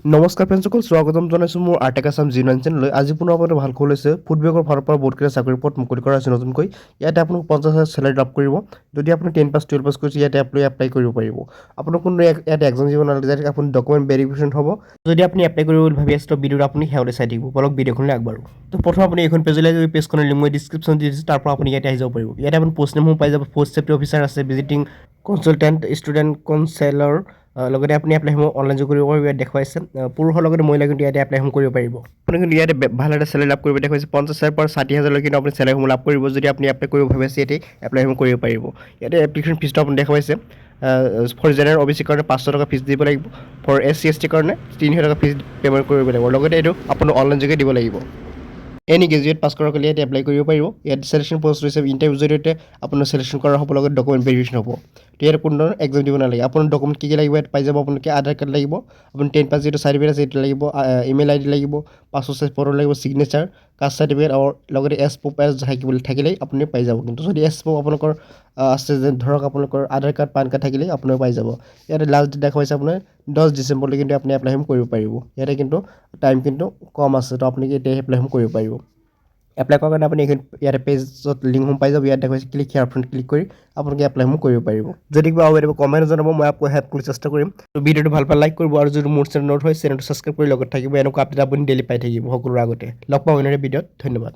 নমস্কাৰ ফ্ৰেণ্ডসকল, স্বাগতম জনাইছোঁ মোৰ আৰ্টেক আছাম জি9 চেনেললৈ। আজি পুনৰ আপোনালোকে ভাল খবৰ লৈছে। ফুড বিভাগৰ ফালৰ পৰা বহুতকেইটা চাকৰিৰ পদ মুকলি কৰা হৈছে নতুনকৈ। ইয়াতে আপোনাক 50,000 চেলাৰী লাভ কৰিব। যদি আপুনি 10 পাছ 12 পাছ কৰিছে ইয়াতে এপ্লাই কৰিব পাৰিব। আপোনাৰ কোনো ইয়াতে এক্সাম দিব নালাগে, যাতে আপুনি ডকুমেণ্ট ভেৰিফিকেশ্যন হ'ব। যদি আপুনি এপ্লাই কৰিব বুলি ভাবি আছে তো ভিডিঅ'টো আপুনি সেয়ালৈ চাই থাকিব। বলক ভিডিঅ'খনলৈ আগবাঢ়ো। তো প্ৰথম আপুনি এইখন পেজলৈ গৈ পেজখনৰ লিংক মই ডিছক্ৰিপশ্যন দি দিছোঁ, তাৰ পৰা আপুনি ইয়াতে আহি যাব পাৰিব। ইয়াতে আপুনি পোষ্ট নেমসমূহ পাই যাব। পোষ্ট ছেফটি অফিচাৰ আছে, ভিজিটিং কনচালটেণ্ট, ষ্টুডেণ্ট কাউন্সেলৰ, লগতে আপুনি এপ্লাইসমূহ অনলাইন যোগ কৰিব পাৰিব। ইয়াত দেখুৱাইছে পুৰুষৰ লগতে মহিলা কিন্তু ইয়াতে এপ্লাইসমূহ কৰিব পাৰিব। আপুনি কিন্তু ইয়াতে ভাল এটা চেলাৰী লাভ কৰিব দেখুৱাইছে। 50,000 পৰা 60,000 কিন্তু আপুনি চেলাৰীসমূহ লাভ কৰিব। যদি আপুনি এপ্লাই কৰিব ভাবি আছে ইয়াতে এপ্লাইসমূহ কৰিব পাৰিব। ইয়াতে এপ্লিকেশ্যন ফিজটো আপুনি দেখুৱাইছে। ফৰ জেনেৰেল অ' বি চিৰ কাৰণে 500 টকা ফিজ দিব লাগিব। ফৰ SC ST কাৰণে 300 টকা ফিজ পে'মেণ্ট কৰিব লাগিব। লগতে এইটো আপুনি অনলাইন যোগে দিব লাগিব। এনি গ্ৰেজুৱেট পাছ কৰা কৰিলে ইয়াতে এপ্লাই কৰিব পাৰিব। ইয়াত চিলেকশ্যন প্ৰচেছ হৈছে ইণ্টাৰভিউৰ জৰিয়তে আপোনাৰ চিলেকশ্যন কৰা হ'ব, লগত ডকুমেণ্ট ভেৰিফিকেশ্যন হ'ব। তো ইয়াত কোনো ধৰণৰ এক্সাম দিব নালাগে। আপোনাৰ ডকুমেণ্ট কি লাগিব ইয়াত পাই যাব। আপোনালোকে আধাৰ কাৰ্ড লাগিব, আপুনি 10 পাছ যিটো চাৰ্টিফিকেট আছে সেইটো লাগিব, ইমেইল ID লাগিব, পাছপোৰ্ট চাইজ ফটো লাগিব, ছিগনেচাৰ, কাষ্ট চাৰ্টিফিকেট আৰু লগতে এছ-প্ৰুফ থাকিলেই আপুনি পাই যাব। কিন্তু যদি এছ-প্ৰুফ আপোনালোকৰ আছে, যে ধৰক আপোনালোকৰ আধাৰ কাৰ্ড পান কাৰ্ড থাকিলেই আপোনালোকে পাই যাব। ইয়াতে লাষ্ট ডেট দেখুৱাইছে আপোনাৰ 10 ডিচেম্বৰলৈ কিন্তু আপুনি এপ্লাইসমূহ কৰিব পাৰিব। ইয়াতে কিন্তু টাইম কিন্তু কম আছে, তো আপুনি এতিয়া এপ্লাইসমূহ কৰিব পাৰিব। এপ্লাই কৰাৰ কাৰণে আপুনি ইয়াতে পেজত লিংকসমূহ পাই যাব। ইয়াত দেখুৱাইছে ক্লিক হিয়াৰ অপশ্যন ক্লিক কৰি আপোনালোকে এপ্লাইসমূহ কৰিব পাৰিব। যদি কিবা হ'ব কমেণ্ট জনাব, মই আপোনাক হেল্প কৰিবলৈ চেষ্টা কৰিম। তো ভিডিঅ'টো ভাল পালে লাইক কৰিব, আৰু যদি মোৰ চেনেলত হয় চেনেলটো ছাবস্ক্ৰাইব কৰি লগত থাকিব। এনেকুৱা আপডেট আপুনি ডেইলি পাই থাকিব সকলোৰে আগতে। লগ পাম অন্য ভিডিঅ'ত। ধন্যবাদ।